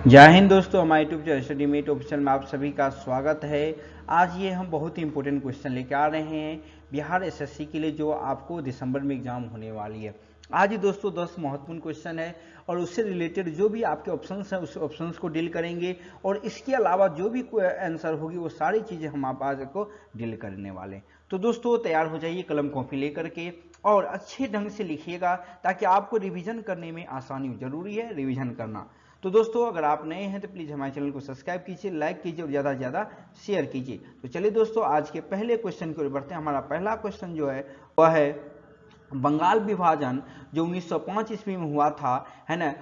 जय हिंद दोस्तों, हमारे YouTube channel Study Mate official में आप सभी का स्वागत है। आज ये हम बहुत ही इंपॉर्टेंट क्वेश्चन लेके आ रहे हैं बिहार एसएससी के लिए, जो आपको दिसंबर में एग्जाम होने वाली है। आज ही दोस्तों 10 महत्वपूर्ण क्वेश्चन है और उससे रिलेटेड जो भी आपके ऑप्शंस हैं उस ऑप्शंस को डील करेंगे, और इसके अलावा जो भी कोई आंसर होगी वो सारी चीज़ें हम आप आज को डील करने वाले हैं। तो दोस्तों तैयार हो जाइए कलम कॉपी लेकर के और अच्छे ढंग से लिखिएगा ताकि आपको रिविजन करने में आसानी हो। जरूरी है रिविजन करना। तो दोस्तों अगर आप नए हैं तो प्लीज़ हमारे चैनल को सब्सक्राइब कीजिए, लाइक कीजिए और ज़्यादा से ज़्यादा शेयर कीजिए। तो चलिए दोस्तों आज के पहले क्वेश्चन की ओर बढ़ते हैं। हमारा पहला क्वेश्चन जो है वह है बंगाल विभाजन जो 1905 ईस्वी में हुआ था, है ना,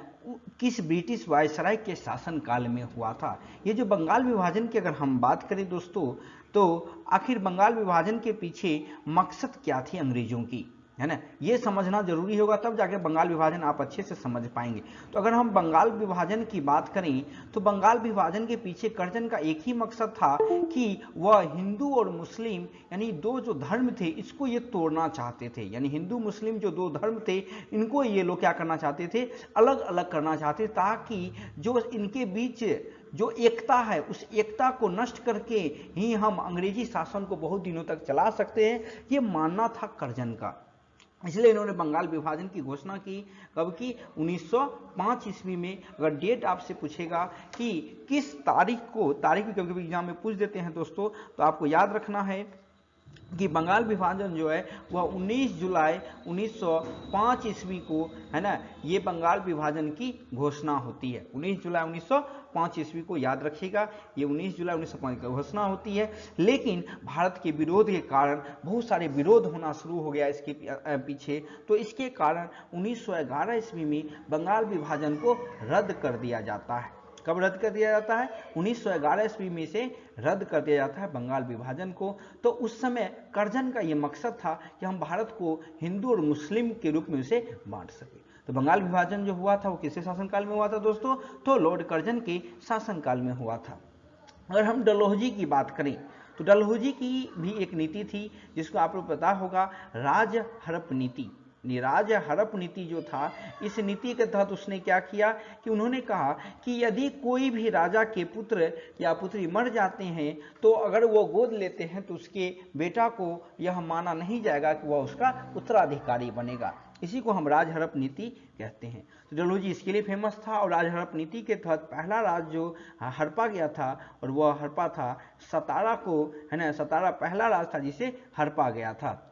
किस ब्रिटिश वायसराय के शासनकाल में हुआ था। ये जो बंगाल विभाजन की अगर हम बात करें दोस्तों, तो आखिर बंगाल विभाजन के पीछे मकसद क्या थी अंग्रेजों की, है ना, ये समझना जरूरी होगा, तब जाके बंगाल विभाजन आप अच्छे से समझ पाएंगे। तो अगर हम बंगाल विभाजन की बात करें तो बंगाल विभाजन के पीछे कर्जन का एक ही मकसद था कि वह हिंदू और मुस्लिम यानी दो जो धर्म थे इसको ये तोड़ना चाहते थे। यानी हिंदू मुस्लिम जो दो धर्म थे इनको ये लोग क्या करना चाहते थे, अलग अलग करना चाहते, ताकि जो इनके बीच जो एकता है उस एकता को नष्ट करके ही हम अंग्रेजी शासन को बहुत दिनों तक चला सकते हैं, ये मानना था कर्जन का। इसलिए इन्होंने बंगाल विभाजन की घोषणा की। कब की? 1905 ईस्वी में। अगर डेट आपसे पूछेगा कि किस तारीख को, तारीख भी कभी कभी एग्जाम में पूछ देते हैं दोस्तों, तो आपको याद रखना है कि बंगाल विभाजन जो है वह 19 जुलाई 1905 ईस्वी को, है ना, ये बंगाल विभाजन की घोषणा होती है। 19 जुलाई 1905 ईस्वी को याद रखिएगा, ये 19 जुलाई 1905 की घोषणा होती है। लेकिन भारत के विरोध के कारण बहुत सारे विरोध होना शुरू हो गया इसके पीछे, तो इसके कारण 1911 ईस्वी में बंगाल विभाजन को रद्द कर दिया जाता है। कब रद्द कर दिया जाता है? 1911 ईस्वी में से रद्द कर दिया जाता है बंगाल विभाजन को। तो उस समय कर्जन का ये मकसद था कि हम भारत को हिंदू और मुस्लिम के रूप में उसे बांट सके। तो बंगाल विभाजन जो हुआ था वो किसके शासनकाल में हुआ था दोस्तों? तो लॉर्ड कर्जन के शासनकाल में हुआ था। अगर हम डलहौजी की बात करें तो डलहौजी की भी एक नीति थी जिसको आपको पता होगा, राज हड़प नीति। राज हड़प नीति जो था, इस नीति के तहत उसने क्या किया कि उन्होंने कहा कि यदि कोई भी राजा के पुत्र या पुत्री मर जाते हैं तो अगर वो गोद लेते हैं तो उसके बेटा को यह माना नहीं जाएगा कि वह उसका उत्तराधिकारी बनेगा। इसी को हम राज हड़प नीति कहते हैं। तो डलहौजी इसके लिए फेमस था, और राज हड़प नीति के तहत पहला राज जो हड़पा गया था और वह हड़पा था सतारा को, है ना, सतारा पहला राज था जिसे हड़पा गया था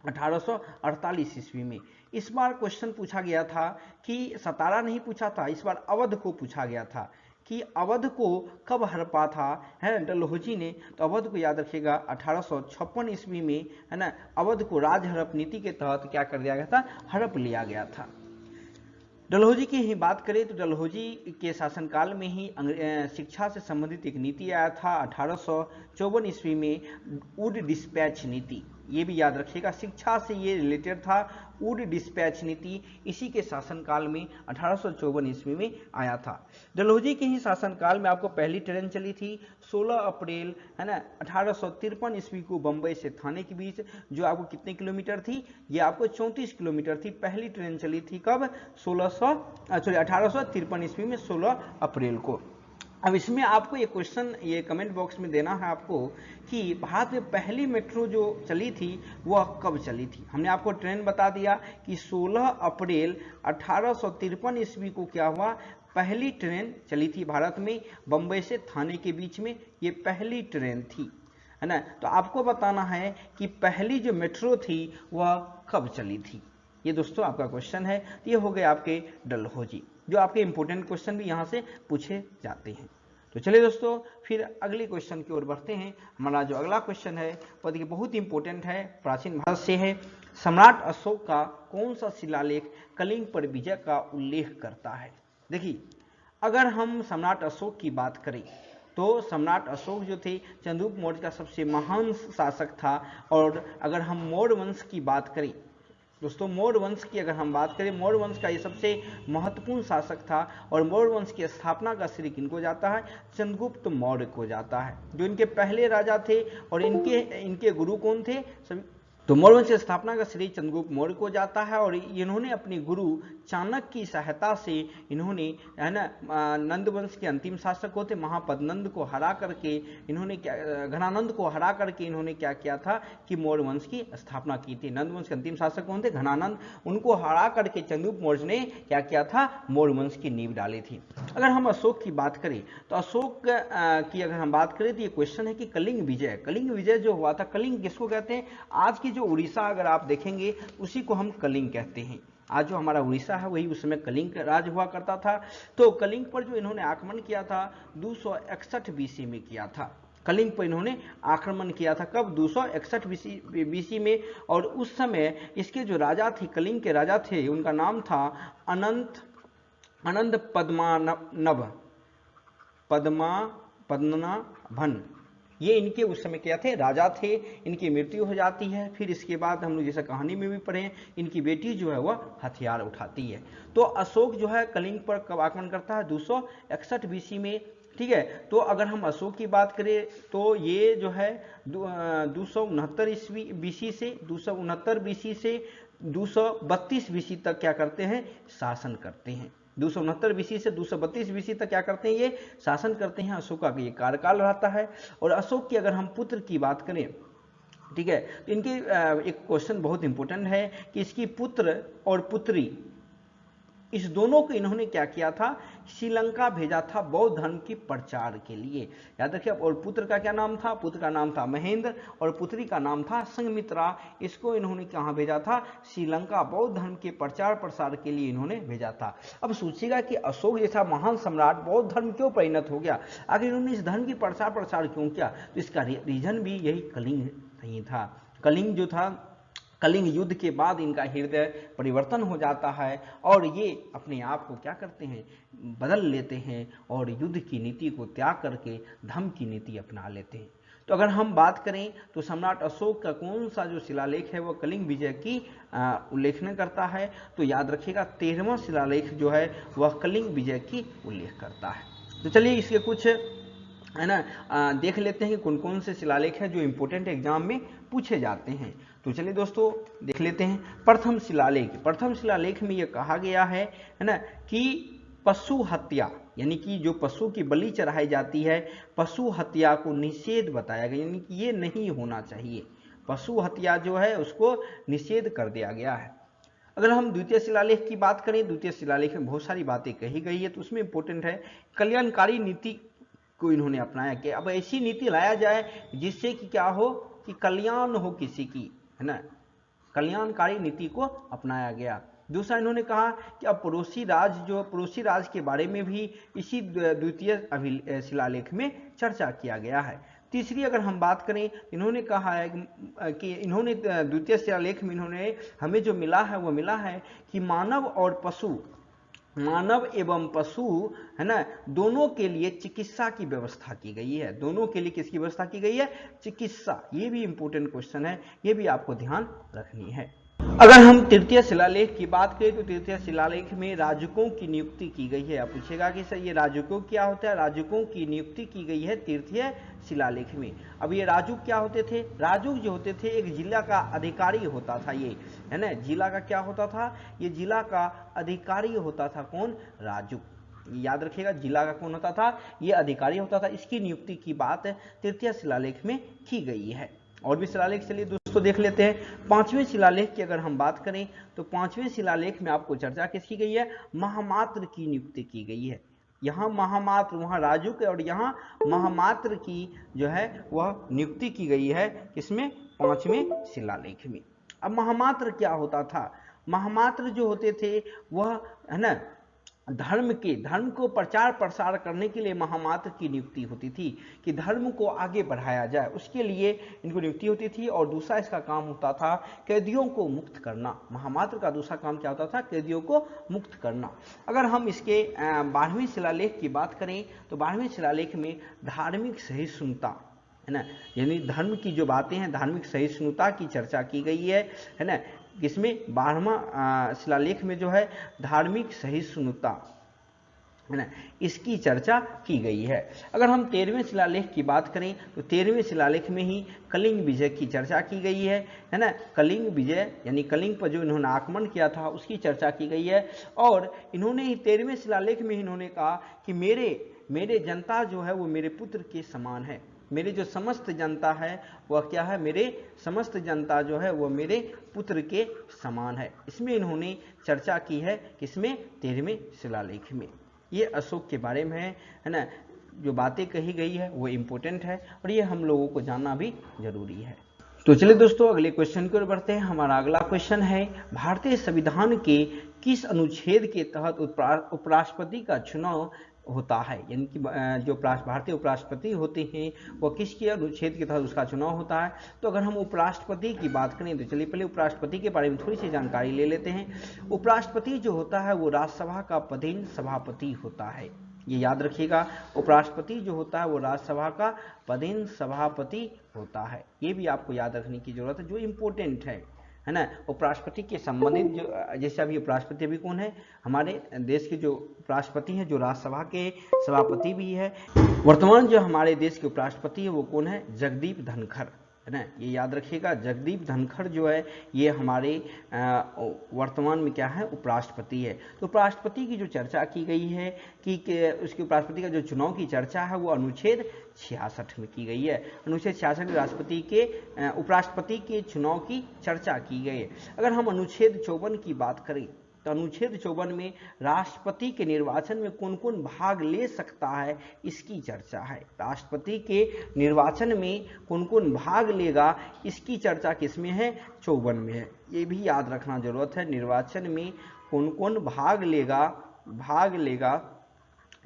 1848 ईस्वी में। इस बार क्वेश्चन पूछा गया था कि सतारा नहीं पूछा था, इस बार अवध को पूछा गया था कि अवध को कब हड़पा था, है डलहौजी ने। तो अवध को याद रखिएगा 1856 ईस्वी में, है ना, अवध को राज हड़प नीति के तहत क्या कर दिया गया था, हड़प लिया गया था। डलहौजी की ही बात करें तो डलहौजी के शासनकाल में ही शिक्षा से संबंधित एक नीति आया था 1854 ईस्वी में, वुड डिस्पैच नीति। ये भी याद रखिएगा, शिक्षा से ये रिलेटेड था, वुड डिस्पैच नीति इसी के शासनकाल में 1854 ईस्वी में आया था। डलहौजी के ही शासनकाल में आपको पहली ट्रेन चली थी 16 अप्रैल, है ना, 1853 ईस्वी को बम्बई से थाने के बीच, जो आपको कितने किलोमीटर थी, ये आपको 34 किलोमीटर थी। पहली ट्रेन चली थी कब? 1853 ईस्वी में 16 अप्रैल को। अब इसमें आपको ये क्वेश्चन ये कमेंट बॉक्स में देना है आपको कि भारत में पहली मेट्रो जो चली थी वह कब चली थी। हमने आपको ट्रेन बता दिया कि 16 अप्रैल 1853 ईस्वी को क्या हुआ, पहली ट्रेन चली थी भारत में बम्बई से थाने के बीच में, ये पहली ट्रेन थी, है ना। तो आपको बताना है कि पहली जो मेट्रो थी वह कब चली थी। ये दोस्तों आपका क्वेश्चन है। तो ये हो गए आपके डलहौजी, जो आपके इंपॉर्टेंट क्वेश्चन भी यहाँ से पूछे जाते हैं। तो चलिए दोस्तों फिर अगले क्वेश्चन की ओर बढ़ते हैं। हमारा जो अगला क्वेश्चन है वह देखिए बहुत इंपॉर्टेंट है, प्राचीन भारत से है। सम्राट अशोक का कौन सा शिलालेख कलिंग पर विजय का उल्लेख करता है? देखिए अगर हम सम्राट अशोक की बात करें तो सम्राट अशोक जो थे चंद्रगुप्त मौर्य का सबसे महान शासक था। और अगर हम मौर्य वंश की बात करें दोस्तों, मौर्य वंश की अगर हम बात करें, मौर्य वंश का ये सबसे महत्वपूर्ण शासक था, और मौर्य वंश की स्थापना का श्रेय किनको जाता है? चंद्रगुप्त मौर्य को जाता है, जो इनके पहले राजा थे। और इनके गुरु कौन थे? सभी तो मौर्य वंश की स्थापना का श्रेय चंद्रगुप्त मौर्य को जाता है, और इन्होंने अपने गुरु चाणक्य की सहायता से इन्होंने, है ना, नंद वंश के अंतिम शासक होते महापद्नंद को हरा करके इन्होंने क्या, घनानंद को हरा करके इन्होंने क्या किया था कि मौर्य वंश की स्थापना की थी। नंद वंश के अंतिम शासक कौन थे? घनानंद। उनको हरा करके चंद्रगुप्त मौर्य ने क्या किया था? मौर्य वंश की नींव डाली थी। अगर हम अशोक की बात करें तो अशोक की अगर हम बात करें तो ये क्वेश्चन है कि कलिंग विजय जो हुआ था, कलिंग किसको कहते हैं? आज की जो उड़ीसा अगर आप देखेंगे उसी को हम कलिंग कहते हैं। आज जो हमारा उड़ीसा है वही उस समय कलिंग राज हुआ करता था। तो कलिंग पर जो इन्होंने आक्रमण किया था 261 बीसी में किया था। कलिंग पर इन्होंने आक्रमण किया था कब? 261 बीसी में। और उस समय इसके जो राजा थे, कलिंग के राजा थे, उनका नाम था अनंत पद्मनाभन। ये इनके उस समय क्या थे? राजा थे। इनकी मृत्यु हो जाती है। फिर इसके बाद हम लोग जैसे कहानी में भी पढ़े, इनकी बेटी जो है वह हथियार उठाती है। तो अशोक जो है कलिंग पर कब आक्रमण करता है? 261 बीसी में। ठीक है। तो अगर हम अशोक की बात करें तो ये जो है 269 बीसी से 269 बीसी से 232 बीसी तक क्या करते हैं? शासन करते हैं। 269 बीसी से 232 बीसी तक क्या करते हैं? ये शासन करते हैं। अशोक का ये कार्यकाल रहता है। और अशोक की अगर हम पुत्र की बात करें, ठीक है, तो इनके एक क्वेश्चन बहुत इंपॉर्टेंट है कि इसकी पुत्र और पुत्री, इस दोनों को इन्होंने क्या किया था? श्रीलंका भेजा था बौद्ध धर्म के प्रचार के लिए। याद रखिए। और पुत्र का क्या नाम था? पुत्र का नाम था महेंद्र और पुत्री का नाम था संघमित्रा। इसको इन्होंने कहाँ भेजा था? श्रीलंका बौद्ध धर्म के प्रचार प्रसार के लिए इन्होंने भेजा था। अब सोचिएगा कि अशोक जैसा महान सम्राट बौद्ध धर्म क्यों परिणत हो गया? आखिर इन्होंने इस धर्म की प्रचार प्रसार क्यों किया? तो इसका रीजन भी यही कलिंग नहीं था। कलिंग जो था, कलिंग युद्ध के बाद इनका हृदय परिवर्तन हो जाता है और ये अपने आप को क्या करते हैं? बदल लेते हैं और युद्ध की नीति को त्याग करके धर्म की नीति अपना लेते हैं। तो अगर हम बात करें तो सम्राट अशोक का कौन सा जो शिलालेख है वह कलिंग विजय की उल्लेखन करता है? तो याद रखिएगा 13वां शिलालेख जो है वह कलिंग विजय की उल्लेख करता है। तो चलिए इसके कुछ, है ना, देख लेते हैं कि कौन कौन से शिलालेख हैं जो इंपॉर्टेंट एग्जाम में पूछे जाते हैं। तो चलिए दोस्तों देख लेते हैं। प्रथम शिलालेख में यह कहा गया है ना, कि पशु हत्या, यानी कि जो पशु की बलि चढ़ाई जाती है, पशु हत्या को निषेध बताया गया, यानी कि ये नहीं होना चाहिए। पशु हत्या जो है उसको निषेध कर दिया गया है। अगर हम द्वितीय शिलालेख की बात करें, द्वितीय शिलालेख में बहुत सारी बातें कही गई है। तो उसमें इंपॉर्टेंट है कल्याणकारी नीति को इन्होंने अपनाया कि अब ऐसी नीति लाया जाए जिससे कि क्या हो, कि कल्याण हो किसी की, है ना, कल्याणकारी नीति को अपनाया गया। दूसरा इन्होंने कहा कि अब पड़ोसी राज के बारे में भी इसी द्वितीय शिलालेख में चर्चा किया गया है। तीसरी अगर हम बात करें, इन्होंने कहा है कि इन्होंने द्वितीय शिलालेख में इन्होंने हमें जो मिला है वो मिला है कि मानव एवं पशु, है ना, दोनों के लिए चिकित्सा की व्यवस्था की गई है। दोनों के लिए किसकी व्यवस्था की गई है? चिकित्सा। ये भी इंपॉर्टेंट क्वेश्चन है, ये भी आपको ध्यान रखनी है। अगर हम तृतीय शिलालेख की बात करें तो तृतीय शिलालेख में राजकों की नियुक्ति की गई है। आप पूछेगा कि सर ये राजकों क्या होता है? राजकों की नियुक्ति की गई है तृतीय शिलालेख में। अब ये राजुक क्या होते थे? राजुक जो होते थे एक जिला का अधिकारी होता था, ये, है ना, जिला का क्या होता था? ये जिला का अधिकारी होता था। कौन? राजुक। याद रखिएगा, जिला का कौन होता था? ये अधिकारी होता था। इसकी नियुक्ति की बात तृतीय शिलालेख में की गई है। और भी शिलालेख चलिए दोस्तों देख लेते हैं। पांचवें शिलालेख की अगर हम बात करें तो पांचवें शिलालेख में आपको चर्चा किसकी गई है? महामात्र की नियुक्ति की गई है। यहाँ महामात्र, वहाँ राजुक, और यहाँ महामात्र की जो है वह नियुक्ति की गई है। किसमें? पांचवें शिलालेख में। अब महामात्र क्या होता था? महामात्र जो होते थे वह, है ना, धर्म को प्रचार प्रसार करने के लिए महामात्र की नियुक्ति होती थी कि धर्म को आगे बढ़ाया जाए, उसके लिए इनको नियुक्ति होती थी। और दूसरा इसका काम होता था कैदियों को मुक्त करना। महामात्र का दूसरा काम क्या होता था? कैदियों को मुक्त करना। अगर हम इसके 12वें शिलालेख की बात करें तो 12वें शिलालेख में धार्मिक सहिष्णुता, है ना, यानी धर्म की जो बातें हैं, धार्मिक सहिष्णुता की चर्चा की गई है ना। इसमें 12वां शिलालेख में जो है धार्मिक सहिष्णुता, है ना, इसकी चर्चा की गई है। अगर हम 13वें शिलालेख की बात करें तो 13वें शिलालेख में ही कलिंग विजय की चर्चा की गई है ना। कलिंग विजय यानी कलिंग पर जो इन्होंने आक्रमण किया था उसकी चर्चा की गई है। और इन्होंने ही 13वें शिलालेख में इन्होंने कहा कि मेरे जनता जो है वो मेरे पुत्र के समान है। मेरे जो समस्त जनता है वह क्या है, मेरे समस्त जनता जो है वह मेरे पुत्र के समान है। इसमें इन्होंने चर्चा की है, किसमें, 13वें शिलालेख में। ये अशोक के बारे में है ना। जो बातें कही गई है वो इम्पोर्टेंट है और ये हम लोगों को जानना भी जरूरी है। तो चलिए दोस्तों अगले क्वेश्चन की ओर बढ़ते हैं। हमारा अगला क्वेश्चन है, भारतीय संविधान के किस अनुच्छेद के तहत उपराष्ट्रपति का चुनाव होता है। यानी कि जो भारतीय उपराष्ट्रपति होते हैं वह किसके अनुच्छेद के तहत उसका चुनाव होता है। तो अगर हम उपराष्ट्रपति की बात करें तो चलिए पहले उपराष्ट्रपति के बारे में थोड़ी सी जानकारी ले लेते हैं। उपराष्ट्रपति जो होता है वो राज्यसभा का पदेन सभापति होता है, ये याद रखिएगा। उपराष्ट्रपति जो होता है वो राज्यसभा का पदेन सभापति होता है, ये भी आपको याद रखने की जरूरत है, जो इम्पोर्टेंट है ना। उपराष्ट्रपति के संबंधित जो जैसे अभी उपराष्ट्रपति अभी कौन है, हमारे देश के जो उपराष्ट्रपति हैं जो राज्यसभा के सभापति भी है। वर्तमान जो हमारे देश के उपराष्ट्रपति है वो कौन है, जगदीप धनखड़, है ना, ये याद रखिएगा। जगदीप धनखड़ जो है ये हमारे वर्तमान में क्या है, उपराष्ट्रपति है। तो उपराष्ट्रपति की जो चर्चा की गई है कि उसके उपराष्ट्रपति का जो चुनाव की चर्चा है वो अनुच्छेद 66 में की गई है। अनुच्छेद 66 में राष्ट्रपति के उपराष्ट्रपति के चुनाव की चर्चा की गई है। अगर हम अनुच्छेद 54 की बात करें तो अनुच्छेद 54 में राष्ट्रपति के निर्वाचन में कौन कौन भाग ले सकता है इसकी चर्चा है। राष्ट्रपति के निर्वाचन में कौन कौन भाग लेगा इसकी चर्चा किसमें है, 54 में है। ये भी याद रखना जरूरत है, निर्वाचन में कौन कौन भाग लेगा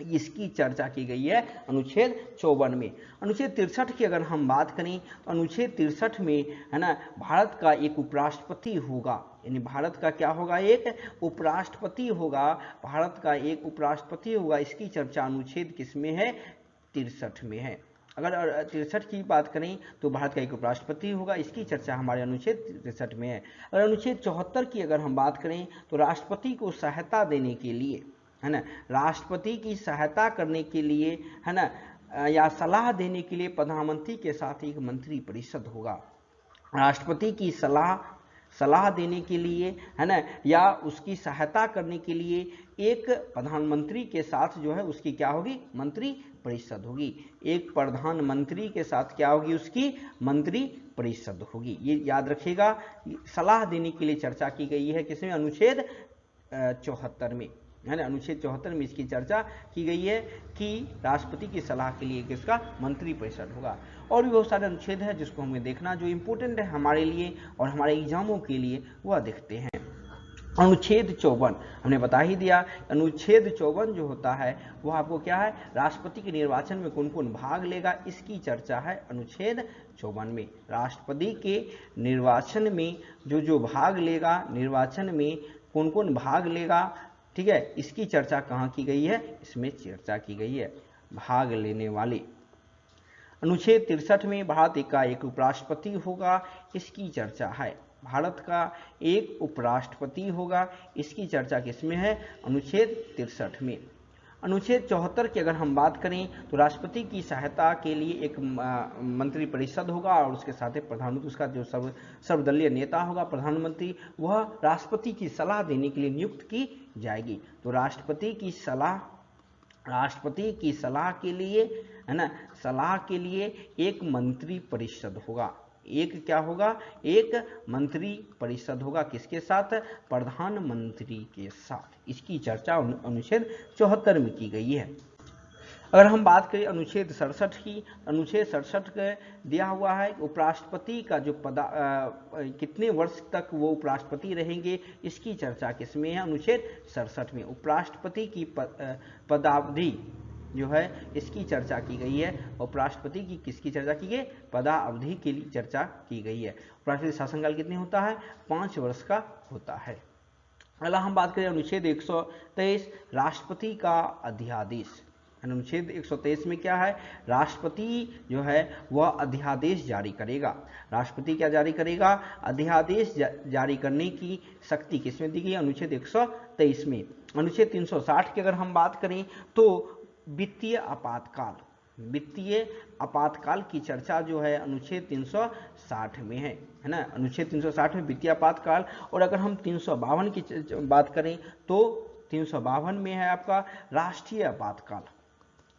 इसकी चर्चा की गई है अनुच्छेद 54 में। अनुच्छेद 63 की अगर हम बात करें तो अनुच्छेद 63 में है ना, भारत का एक उपराष्ट्रपति होगा, यानी भारत का क्या होगा, एक उपराष्ट्रपति होगा, भारत का एक उपराष्ट्रपति होगा। इसकी चर्चा अनुच्छेद किसमें है, 63 में है। अगर 63 की बात करें तो भारत का एक उपराष्ट्रपति होगा, इसकी चर्चा हमारे अनुच्छेद 63 में है। अगर अनुच्छेद 74 की अगर हम बात करें तो राष्ट्रपति को सहायता देने के लिए, है ना, राष्ट्रपति की सहायता करने के लिए, है ना, या सलाह देने के लिए प्रधानमंत्री के साथ एक मंत्री परिषद होगा। राष्ट्रपति की सलाह देने के लिए, है ना, या उसकी सहायता करने के लिए एक प्रधानमंत्री के साथ जो है उसकी क्या होगी, मंत्री परिषद होगी। एक प्रधानमंत्री के साथ क्या होगी, उसकी मंत्री परिषद होगी। ये याद रखिएगा। सलाह देने के लिए चर्चा की गई है किसमें, अनुच्छेद 74 में, है ना। अनुच्छेद 74 में इसकी चर्चा की गई है कि राष्ट्रपति की सलाह के लिए किसका, मंत्री परिषद होगा। और भी बहुत सारे अनुच्छेद हैं जिसको हमें देखना, जो इम्पोर्टेंट है हमारे लिए और हमारे एग्जामों के लिए, वह देखते हैं। अनुच्छेद 54 हमने बता ही दिया। अनुच्छेद 54 जो होता है वो आपको क्या है, राष्ट्रपति के निर्वाचन में कौन कौन भाग लेगा इसकी चर्चा है अनुच्छेद 54 में। राष्ट्रपति के निर्वाचन में जो भाग लेगा, निर्वाचन में कौन कौन भाग लेगा, ठीक है, इसकी चर्चा कहाँ की गई है, इसमें चर्चा की गई है, भाग लेने वाले। अनुच्छेद 63 में भारत का एक उपराष्ट्रपति होगा, इसकी चर्चा है। भारत का एक उपराष्ट्रपति होगा, इसकी चर्चा किसमें है, अनुच्छेद 63 में। अनुच्छेद 74 की अगर हम बात करें तो राष्ट्रपति की सहायता के लिए एक मंत्री परिषद होगा और उसके साथ ही प्रधानमंत्री, उसका जो सर्वदलीय नेता होगा प्रधानमंत्री, वह राष्ट्रपति की सलाह देने के लिए नियुक्त की जाएगी। तो राष्ट्रपति की सलाह के लिए, है ना, सलाह के लिए एक मंत्री परिषद होगा। एक क्या होगा, एक मंत्री परिषद होगा, किसके साथ, प्रधानमंत्री के साथ। इसकी चर्चा अनुच्छेद 74 में की गई है। अगर हम बात करें अनुच्छेद 67 की, अनुच्छेद 67 का दिया हुआ है उपराष्ट्रपति का जो कितने वर्ष तक वो उपराष्ट्रपति रहेंगे, इसकी चर्चा किसमें है, अनुच्छेद 67 में। उपराष्ट्रपति की पदावधि जो है इसकी चर्चा की गई है। उपराष्ट्रपति की किसकी चर्चा की गई, पदावधि की चर्चा की गई है। उपराष्ट्रपति शासनकाल कितने होता है, 5 वर्ष का होता है। अगला हम बात करें अनुच्छेद 123 राष्ट्रपति का अध्यादेश। अनुच्छेद 123 में क्या है, राष्ट्रपति जो है वह अध्यादेश जारी करेगा। राष्ट्रपति क्या जारी करेगा, अध्यादेश जारी करने की शक्ति किसमें दी गई, अनुच्छेद 123 में। अनुच्छेद 360 की अगर हम बात करें तो वित्तीय आपातकाल की चर्चा जो है अनुच्छेद 360 में है ना, अनुच्छेद 360 में वित्तीय आपातकाल। और अगर हम 352 की बात करें तो 352 में है आपका राष्ट्रीय आपातकाल।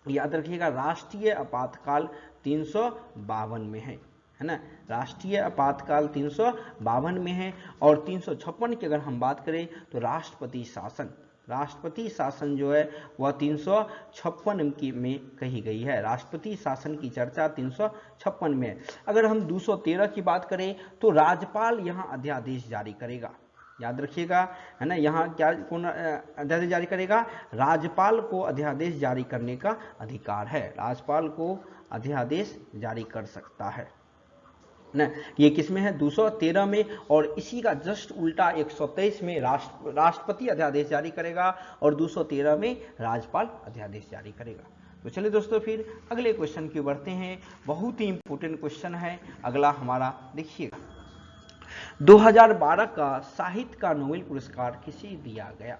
याद रखिएगा, राष्ट्रीय आपातकाल 352 में है ना, राष्ट्रीय आपातकाल 352 में है। और 356 की अगर हम बात करें तो राष्ट्रपति शासन जो है वह 356 में कही गई है। राष्ट्रपति शासन की चर्चा 356 में है। अगर हम 213 की बात करें तो राज्यपाल यहाँ अध्यादेश जारी करेगा। याद रखिएगा, है ना, यहाँ क्या कौन अध्यादेश जारी करेगा, राज्यपाल को अध्यादेश जारी करने का अधिकार है। राज्यपाल को अध्यादेश जारी कर सकता है ना। ये किसमें है, 213 में। और इसी का जस्ट उल्टा 123 में राष्ट्रपति अध्यादेश जारी करेगा और 213 में राज्यपाल अध्यादेश जारी करेगा। तो चलिए दोस्तों फिर अगले क्वेश्चन की बढ़ते हैं। बहुत ही इंपॉर्टेंट क्वेश्चन है अगला हमारा, देखिएगा। 2012 का साहित्य का नोबेल पुरस्कार किसे दिया गया।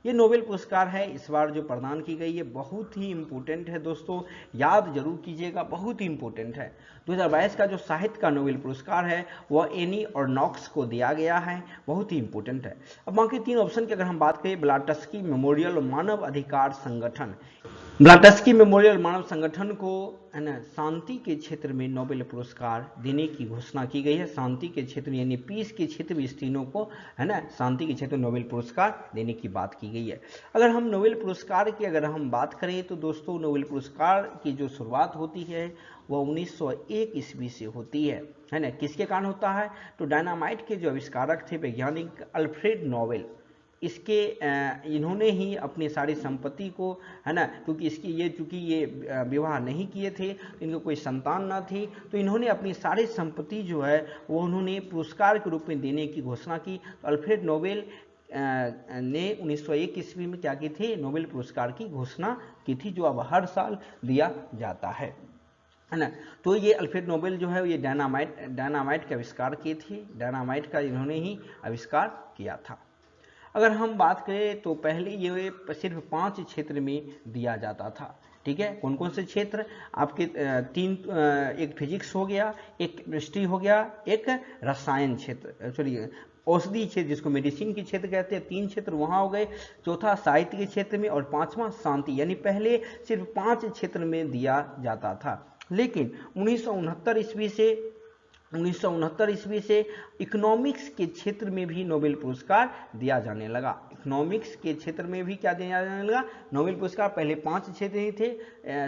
ये नोबेल पुरस्कार है इस बार जो प्रदान की गई है, बहुत ही इंपॉर्टेंट है दोस्तों, याद जरूर कीजिएगा, बहुत ही इंपॉर्टेंट है। 2022 का जो साहित्य का नोबेल पुरस्कार है वह एनी और नॉक्स को दिया गया है, बहुत ही इंपॉर्टेंट है। अब बाकी 3 ऑप्शन की अगर हम बात करें, ब्लाटस्की मेमोरियल मानव अधिकार संगठन, ब्लाटस्की मेमोरियल मानव संगठन को है ना शांति के क्षेत्र में नोबेल पुरस्कार देने की घोषणा की गई है। शांति के क्षेत्र यानी पीस के क्षेत्र में इस तीनों को है ना शांति के क्षेत्र में नोबेल पुरस्कार देने की बात की गई है। अगर हम नोबेल पुरस्कार की अगर हम बात करें तो दोस्तों नोबेल पुरस्कार की जो शुरुआत होती है वह 1901 ईस्वी से होती है ना। किसके कारण होता है, तो डायनामाइट के जो आविष्कारक थे वैज्ञानिक अल्फ्रेड नोबेल, इसके इन्होंने ही अपनी सारी संपत्ति को है ना, क्योंकि चूंकि ये विवाह नहीं किए थे, इनको कोई संतान ना थी, तो इन्होंने अपनी सारी संपत्ति जो है वो उन्होंने पुरस्कार के रूप में देने की घोषणा की। तो अल्फ्रेड नोबेल ने 1901 ईस्वी में क्या की थी, नोबेल पुरस्कार की घोषणा की थी, जो अब हर साल दिया जाता है ना। तो ये अल्फ्रेड नोबेल जो है ये डायनामाइट के आविष्कार किए थे, डायनामाइट का इन्होंने ही आविष्कार किया था। अगर हम बात करें तो पहले ये सिर्फ 5 क्षेत्र में दिया जाता था, ठीक है। कौन कौन से क्षेत्र आपके 3, एक फिजिक्स हो गया, एक केमिस्ट्री हो गया, एक रसायन क्षेत्र, सॉरी औषधि क्षेत्र जिसको मेडिसिन के क्षेत्र कहते हैं, 3 क्षेत्र वहाँ हो गए। चौथा साहित्य के क्षेत्र में और 5वां शांति, यानी पहले सिर्फ 5 क्षेत्र में दिया जाता था। लेकिन 1969 ईस्वी से इकोनॉमिक्स के क्षेत्र में भी नोबेल पुरस्कार दिया जाने लगा। इकोनॉमिक्स के क्षेत्र में भी क्या दिया जाने लगा, नोबेल पुरस्कार। पहले 5 क्षेत्र ही थे,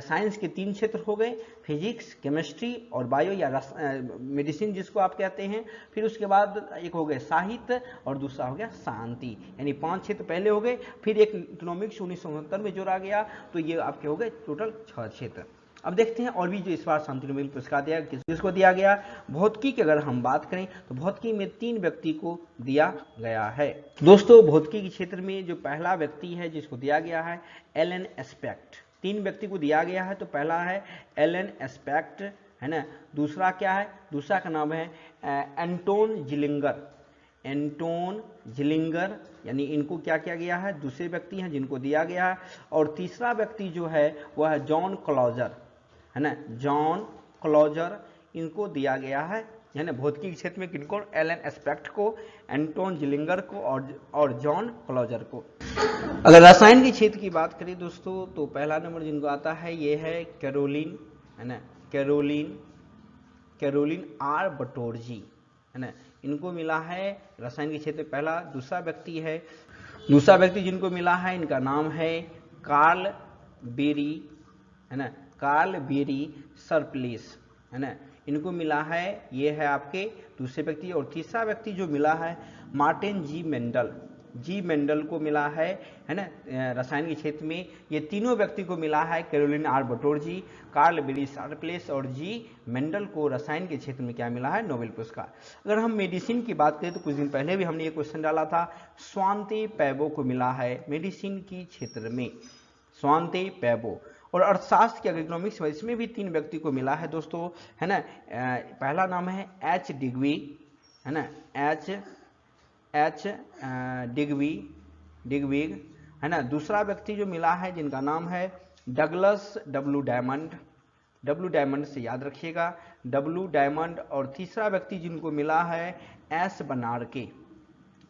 साइंस के 3 क्षेत्र हो गए, फिजिक्स, केमिस्ट्री और बायो या मेडिसिन जिसको आप कहते हैं। फिर उसके बाद एक हो गए साहित्य और दूसरा हो गया शांति, यानी 5 क्षेत्र पहले हो गए। फिर एक इकोनॉमिक्स 1969 में जोड़ा गया, तो ये आपके हो गए टोटल 6 क्षेत्र। अब देखते हैं और भी जो इस बार शांति नोबेल पुरस्कार दिया किसको दिया गया। भौतिकी की अगर हम बात करें तो भौतिकी में 3 व्यक्ति को दिया गया है दोस्तों। भौतिकी के क्षेत्र में जो पहला व्यक्ति है जिसको दिया गया है एलन एस्पेक्ट, 3 व्यक्ति को दिया गया है। तो पहला है एलन एस्पेक्ट, है ना। दूसरा क्या है, दूसरा का नाम है एंटोन जिलिंगर, यानी इनको क्या किया गया है, दूसरे व्यक्ति हैं जिनको दिया गया है। और तीसरा व्यक्ति जो है वह है जॉन क्लॉजर, है ना, जॉन क्लॉजर, इनको दिया गया है ना भौतिकी के क्षेत्र में। किनको, एलन एस्पेक्ट को, एंटोन जिलिंगर को और जॉन क्लॉजर को। अगर रसायन के क्षेत्र की बात करें दोस्तों तो पहला नंबर जिनको आता है ये है कैरोलिन, है ना, कैरोलिन आर बटोरजी, है ना, इनको मिला है रसायन के क्षेत्र में पहला। दूसरा व्यक्ति जिनको मिला है इनका नाम है कार्ल बेरी, है ना, कार्ल बेरी सरप्लेस, है ना, इनको मिला है, ये है आपके दूसरे व्यक्ति। और तीसरा व्यक्ति जो मिला है मार्टिन जी मेंडल को मिला है ना, रसायन के क्षेत्र में। ये तीनों व्यक्ति को मिला है कैरोलिन आर बटोरजी, कार्ल बेरी सरप्लेस और जी मेंडल को रसायन के क्षेत्र में क्या मिला है, नोबेल पुरस्कार। अगर हम मेडिसिन की बात करें तो कुछ दिन पहले भी हमने ये क्वेश्चन डाला था, स्वांते पैबो को मिला है मेडिसिन की क्षेत्र में, स्वांते पैबो। और अर्थशास्त्र की अगर इकोनॉमिक्स है इसमें भी 3 व्यक्ति को मिला है दोस्तों, है ना। पहला नाम है एच डिग्वी, है ना, एच डिग्वीग, है ना। दूसरा व्यक्ति जो मिला है जिनका नाम है डगलस डब्लू डायमंड से याद रखिएगा, डब्लू डायमंड। और तीसरा व्यक्ति जिनको मिला है एस बनारके,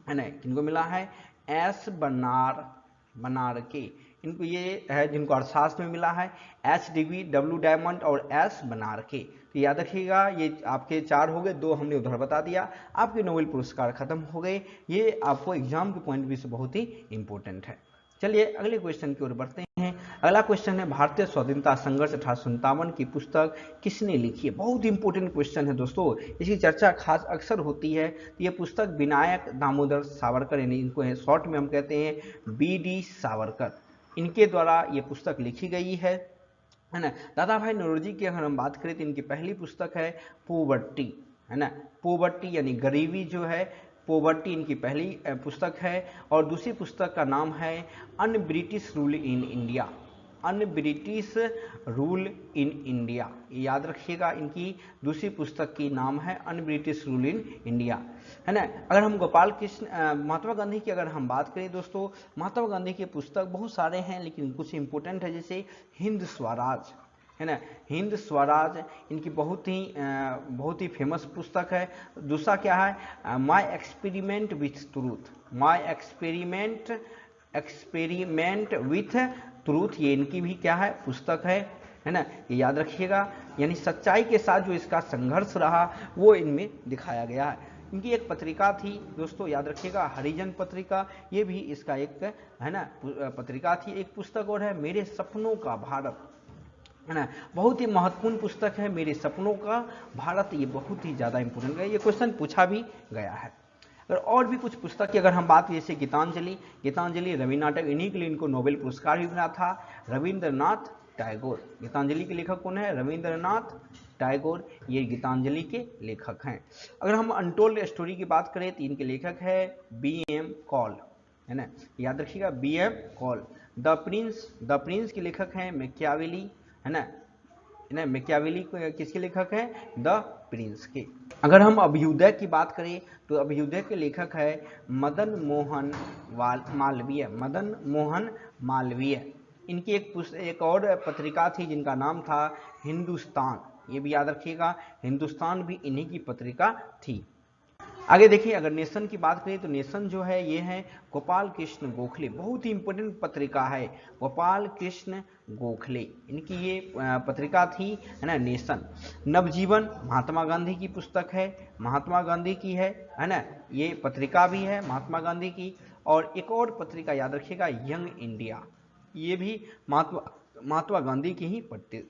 है ना, जिनको मिला है एस बनारके। इनको ये है जिनको अर्थशास्त्र में मिला है एच डिग्वी, डब्लू डायमंड और एस बनारके। तो याद रखिएगा ये आपके 4 हो गए, 2 हमने उधर बता दिया, आपके नोबेल पुरस्कार खत्म हो गए। ये आपको एग्जाम के पॉइंट ऑफ व्यू से बहुत ही इंपॉर्टेंट है। चलिए अगले क्वेश्चन की ओर बढ़ते हैं। अगला क्वेश्चन है भारतीय स्वाधीनता संघर्ष 1857 की पुस्तक किसने लिखी है। बहुत इंपॉर्टेंट क्वेश्चन है दोस्तों, इसकी चर्चा खास अक्सर होती है। तो ये पुस्तक विनायक दामोदर सावरकर, यानी इनको शॉर्ट में हम कहते हैं BD सावरकर, इनके द्वारा ये पुस्तक लिखी गई है ना। दादा भाई नौरोजी की अगर हम बात करें तो इनकी पहली पुस्तक है पोवर्टी, है ना, पोवर्टी यानी गरीबी जो है, पोवर्टी इनकी पहली पुस्तक है। और दूसरी पुस्तक का नाम है un British rule in India, un British rule in India. याद रखिएगा इनकी दूसरी पुस्तक की नाम है un British rule in India, है ना। अगर हम गोपाल कृष्ण महात्मा गांधी की अगर हम बात करें दोस्तों, महात्मा गांधी के पुस्तक बहुत सारे हैं लेकिन कुछ इंपॉर्टेंट है, जैसे हिंद स्वराज, है ना, हिंद स्वराज इनकी बहुत ही फेमस पुस्तक है। दूसरा क्या है my experiment with truth, my experiment with truth, ये इनकी भी क्या है पुस्तक है ना, ये याद रखिएगा। यानी सच्चाई के साथ जो इसका संघर्ष रहा वो इनमें दिखाया गया है। इनकी एक पत्रिका थी दोस्तों, याद रखिएगा हरिजन पत्रिका, ये भी इसका एक है ना पत्रिका थी। एक पुस्तक और है मेरे सपनों का भारत, है ना, बहुत ही महत्वपूर्ण पुस्तक है मेरे सपनों का भारत, ये बहुत ही ज़्यादा इंपॉर्टेंट है, ये क्वेश्चन पूछा भी गया है। और भी कुछ पुस्तक की अगर हम बात, जैसे गीतांजलि रविन्द्रनाथ टैगोर, इन्हीं के लिए इनको नोबेल पुरस्कार भी मिला था, रविंद्रनाथ टैगोर। गीतांजलि के लेखक कौन है, रविंद्रनाथ टैगोर, ये गीतांजलि के लेखक हैं। अगर हम अनटोल्ड स्टोरी की बात करें तो इनके लेखक है BM कॉल, है ना, याद रखिएगा BM कॉल। द प्रिंस के लेखक हैं मैकियावेली, है ना, मैकियावेली किसके लेखक हैं, द प्रिंस के। अगर हम अभ्युदय की बात करें तो अभ्युदय के लेखक है मदन मोहन मालवीय। इनकी एक और पत्रिका थी जिनका नाम था हिंदुस्तान, ये भी याद रखिएगा, हिंदुस्तान भी इन्हीं की पत्रिका थी। आगे देखिए अगर नेशन की बात करें तो नेशन जो है ये है गोपाल कृष्ण गोखले, बहुत ही इंपॉर्टेंट पत्रिका है गोपाल कृष्ण गोखले, इनकी ये पत्रिका थी, है ना, नेशन। नवजीवन महात्मा गांधी की पुस्तक है, महात्मा गांधी की है ना, ये पत्रिका भी है महात्मा गांधी की। और एक और पत्रिका याद रखिएगा यंग इंडिया, ये भी महात्मा गांधी की ही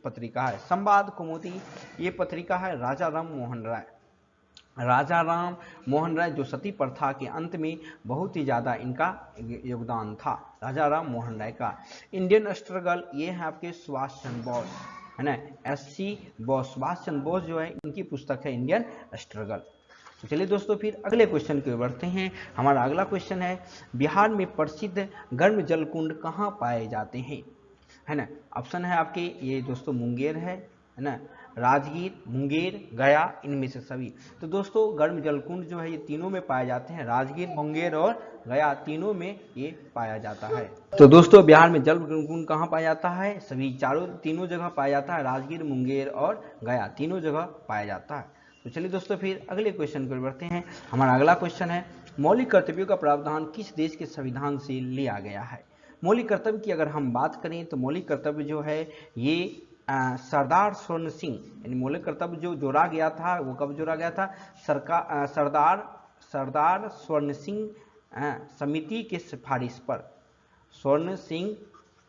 पत्रिका है। संवाद कौमुदी, ये पत्रिका है राजा राम मोहन राय, जो सती प्रथा के अंत में बहुत ही ज़्यादा इनका योगदान था, राजा राम मोहन राय का। इंडियन स्ट्रगल, ये है आपके सुभाष चंद्र बोस, है ना, SC बोस, सुभाष चंद्र बोस जो है इनकी पुस्तक है इंडियन स्ट्रगल। तो चलिए दोस्तों फिर अगले क्वेश्चन की ओर बढ़ते हैं। हमारा अगला क्वेश्चन है बिहार में प्रसिद्ध गर्म जल कुंड कहाँ पाए जाते हैं, है ना। ऑप्शन है आपके ये दोस्तों मुंगेर है ना, राजगीर, मुंगेर, गया, इनमें से सभी। तो दोस्तों गर्म जलकुंड जो है ये तीनों में पाए जाते हैं, राजगीर, मुंगेर और गया, तीनों में ये पाया जाता है। तो दोस्तों बिहार में जलकुंड कहाँ पाया जाता है, सभी तीनों जगह पाया जाता है, राजगीर, मुंगेर और गया, तीनों जगह पाया जाता है। तो चलिए दोस्तों फिर अगले क्वेश्चन पर बढ़ते हैं। हमारा अगला क्वेश्चन है मौलिक कर्तव्यों का प्रावधान किस देश के संविधान से लिया गया है। मौलिक कर्तव्य की अगर हम बात करें तो मौलिक कर्तव्य जो है ये सरदार स्वर्ण सिंह, यानी मौलिक कर्तव्य जो जोड़ा गया था वो कब जोड़ा गया था, सरदार स्वर्ण सिंह समिति के सिफारिश पर, स्वर्ण सिंह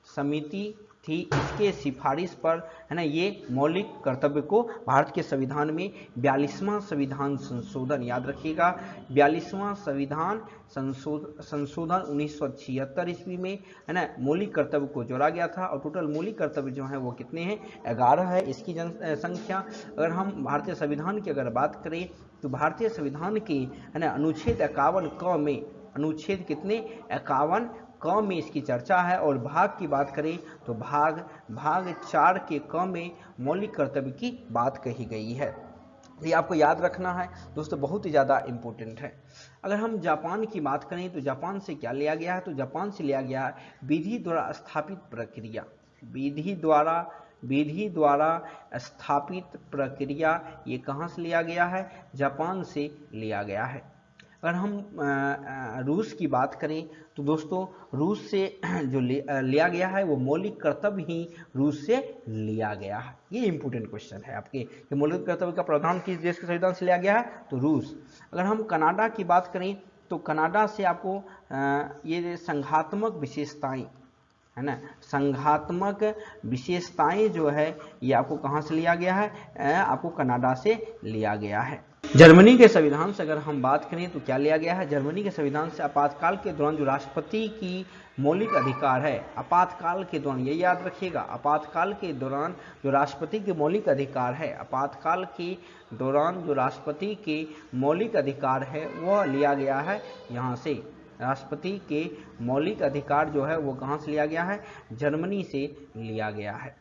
समिति थी, इसके सिफारिश पर, है ना, ये मौलिक कर्तव्य को भारत के संविधान में 42वां संविधान संशोधन, याद रखिएगा 42वां संविधान संशोधन 1976 ईस्वी में, है ना, मौलिक कर्तव्य को जोड़ा गया था। और टोटल मौलिक कर्तव्य जो है वो कितने हैं, 11 है इसकी जनसंख्या। अगर हम भारतीय संविधान की अगर बात करें तो भारतीय संविधान के, है ना, अनुच्छेद 51 क में, अनुच्छेद कितने 51 क में इसकी चर्चा है। और भाग की बात करें तो भाग 4 के क में मौलिक कर्तव्य की बात कही गई है। ये आपको याद रखना है दोस्तों, बहुत ही ज़्यादा इंपॉर्टेंट है। अगर हम जापान की बात करें तो जापान से क्या लिया गया है, तो जापान से लिया गया है विधि द्वारा स्थापित प्रक्रिया। विधि द्वारा स्थापित प्रक्रिया, ये कहाँ से लिया गया है, जापान से लिया गया है। अगर हम रूस की बात करें तो दोस्तों रूस से जो लिया गया है वो मौलिक कर्तव्य ही रूस से लिया गया है। ये इंपॉर्टेंट क्वेश्चन है आपके कि मौलिक कर्तव्य का प्रावधान किस देश के संविधान से लिया गया है, तो रूस। अगर हम कनाडा की बात करें तो कनाडा से आपको ये संघात्मक विशेषताएं है ना, संघात्मक विशेषताएं जो है ये आपको कहाँ से लिया गया है, आपको कनाडा से लिया गया है। जर्मनी के संविधान से अगर हम बात करें तो क्या लिया गया है, जर्मनी के संविधान से आपातकाल के दौरान जो राष्ट्रपति की मौलिक अधिकार है, आपातकाल के दौरान, ये याद रखिएगा, आपातकाल के दौरान जो राष्ट्रपति के मौलिक अधिकार है, आपातकाल के दौरान जो राष्ट्रपति के मौलिक अधिकार है वह लिया गया है यहाँ से। राष्ट्रपति के मौलिक अधिकार जो है वो कहाँ से लिया गया है, जर्मनी से लिया गया है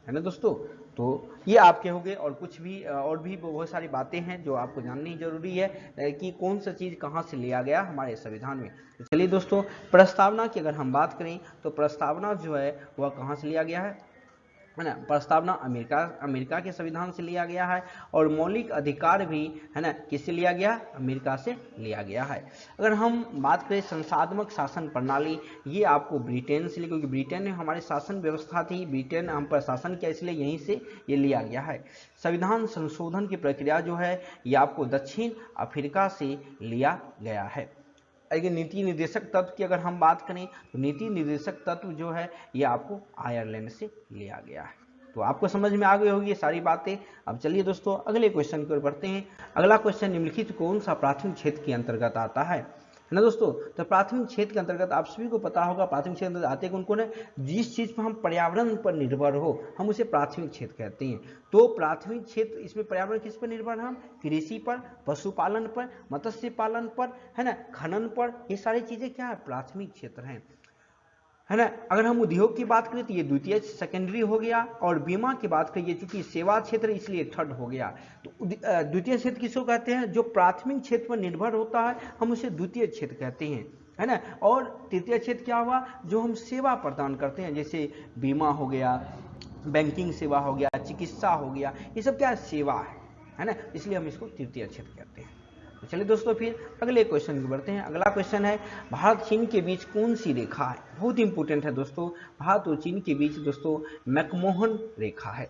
ना दोस्तों। तो ये आपके हो गए, और कुछ भी और भी बहुत सारी बातें हैं जो आपको जाननी जरूरी है कि कौन सा चीज़ कहाँ से लिया गया हमारे संविधान में। तो चलिए दोस्तों, प्रस्तावना की अगर हम बात करें तो प्रस्तावना जो है वह कहाँ से लिया गया है ना, प्रस्तावना अमेरिका के संविधान से लिया गया है। और मौलिक अधिकार भी है ना किससे लिया गया, अमेरिका से लिया गया है। अगर हम बात करें संसाधनात्मक शासन प्रणाली, ये आपको ब्रिटेन से, क्योंकि ब्रिटेन में हमारी शासन व्यवस्था थी, ब्रिटेन हम पर शासन किया, इसलिए यहीं से ये लिया गया है। संविधान संशोधन की प्रक्रिया जो है ये आपको दक्षिण अफ्रीका से लिया गया है। अगर नीति निर्देशक तत्व की अगर हम बात करें तो नीति निर्देशक तत्व जो है ये आपको आयरलैंड से लिया गया है। तो आपको समझ में आ गई होगी ये सारी बातें। अब चलिए दोस्तों अगले क्वेश्चन की ओर बढ़ते हैं। अगला क्वेश्चन, निम्नलिखित कौन सा प्राथमिक क्षेत्र के अंतर्गत आता है ना दोस्तों। तो प्राथमिक क्षेत्र के अंतर्गत आप सभी को पता होगा प्राथमिक क्षेत्र अंतर्गत आते कौन कौन है, जिस चीज पर हम पर्यावरण पर निर्भर हो हम उसे प्राथमिक क्षेत्र कहते हैं। तो प्राथमिक क्षेत्र, इसमें पर्यावरण किस पर निर्भर है, हम कृषि पर, पशुपालन पर, मत्स्य पालन पर, है ना, खनन पर, ये सारी चीजें क्या है, प्राथमिक क्षेत्र हैं, है ना। अगर हम उद्योग की बात करें तो ये द्वितीय सेकेंडरी हो गया, और बीमा की बात करिए चूंकि सेवा क्षेत्र इसलिए थर्ड हो गया। तो द्वितीय क्षेत्र किसको कहते हैं, जो प्राथमिक क्षेत्र पर निर्भर होता है हम उसे द्वितीय क्षेत्र कहते हैं, है ना। और तृतीय क्षेत्र क्या हुआ, जो हम सेवा प्रदान करते हैं, जैसे बीमा हो गया, बैंकिंग सेवा हो गया, चिकित्सा हो गया, ये सब क्या है, सेवा है ना, इसलिए हम इसको तृतीय क्षेत्र कहते हैं। तो चलिए दोस्तों फिर अगले क्वेश्चन की बढ़ते हैं। अगला क्वेश्चन है, भारत चीन के बीच कौन सी रेखा है, बहुत इंपॉर्टेंट है दोस्तों। भारत और चीन के बीच दोस्तों मैकमोहन रेखा है।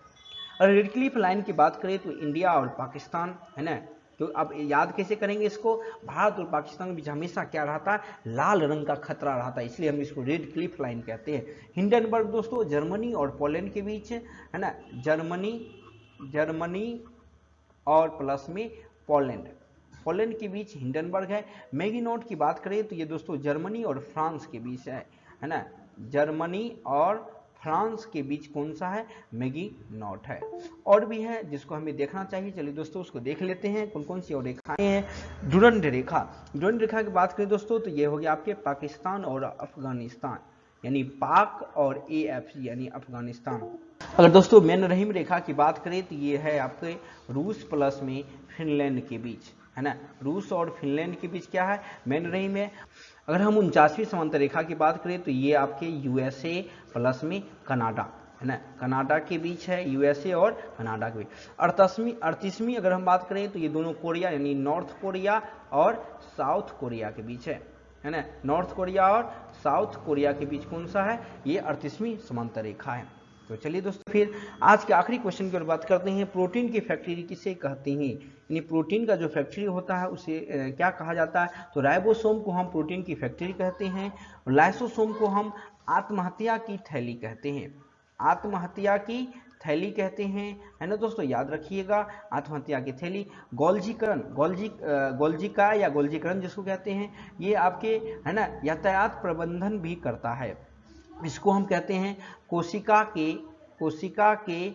और रेड क्लिफ लाइन की बात करें तो इंडिया और पाकिस्तान, है ना। तो अब याद कैसे करेंगे इसको, भारत और पाकिस्तान के बीच हमेशा क्या रहता है, लाल रंग का खतरा रहता है, इसलिए हम इसको रेड क्लिफ लाइन कहते हैं। हिंडनबर्ग दोस्तों जर्मनी और पोलैंड के बीच है ना, जर्मनी और प्लस में पोलैंड के बीच हिंडनबर्ग है। मैगिनॉट की बात करें तो ये दोस्तों जर्मनी और फ्रांस के बीच है ना, जर्मनी और फ्रांस के बीच कौन सा है, मैगिनॉट है। और भी है जिसको हमें देखना चाहिए, चलिए दोस्तों उसको देख लेते हैं कौन कौन सी और रेखाएं हैं। डुरंड रेखा, डुरंड रेखा की बात करें दोस्तों तो ये हो गया आपके पाकिस्तान और अफगानिस्तान, यानी पाक और AFC यानी अफगानिस्तान। अगर दोस्तों मैन रहीम रेखा की बात करें तो ये है आपके रूस प्लस में फिनलैंड के बीच, है ना, रूस और फिनलैंड के बीच क्या है, मैन रहीम है। अगर हम 49वीं समांतर रेखा की बात करें तो ये आपके USA प्लस में कनाडा, है ना, कनाडा के बीच है, USA और कनाडा के बीच। 38वीं अगर हम बात करें तो ये दोनों कोरिया यानी नॉर्थ कोरिया और साउथ कोरिया के बीच है ना, नॉर्थ कोरिया और साउथ कोरिया के बीच कौन सा है, ये 38वीं समांतर रेखा है। तो चलिए दोस्तों फिर आज के आखिरी क्वेश्चन की ओर बात करते हैं। प्रोटीन की फैक्ट्री किसे कहते हैं, यानी प्रोटीन का जो फैक्ट्री होता है उसे क्या कहा जाता है, तो राइबोसोम को हम प्रोटीन की फैक्ट्री कहते हैं, लाइसोसोम को हम आत्महत्या की थैली कहते हैं, आत्महत्या की थैली कहते हैं, है ना दोस्तों, याद रखिएगा आत्महत्या की थैली। गोल्जिका या गोल्जीकरण जिसको कहते हैं, ये आपके है ना यातायात प्रबंधन भी करता है, इसको हम कहते हैं कोशिका के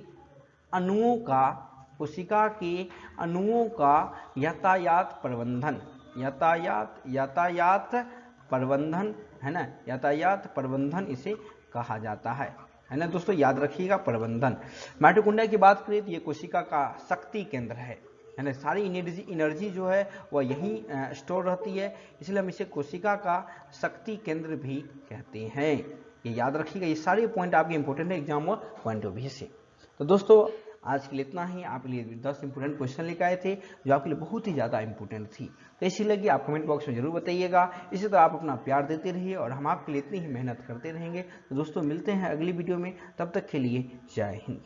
अणुओं का यातायात प्रबंधन है ना, यातायात प्रबंधन इसे कहा जाता है ना दोस्तों, याद रखिएगा प्रबंधन। माइटोकॉन्ड्रिया की बात करें तो ये कोशिका का शक्ति केंद्र है ना, सारी एनर्जी जो है वह यहीं स्टोर रहती है, इसलिए हम इसे कोशिका का शक्ति केंद्र भी कहते हैं। ये याद रखिएगा, ये सारे पॉइंट आपके इंपॉर्टेंट है एग्जाम पॉइंट ऑफ व्यू से। तो दोस्तों आज के लिए इतना ही, आपके लिए 10 इंपॉर्टेंट क्वेश्चन लेकर आए थे जो आपके लिए बहुत ही ज़्यादा इंपॉर्टेंट थी। कैसी लगी आप कमेंट बॉक्स में जरूर बताइएगा। इसी तरह आप अपना प्यार देते रहिए और हम आपके लिए इतनी ही मेहनत करते रहेंगे। तो दोस्तों मिलते हैं अगली वीडियो में, तब तक के लिए जय हिंद।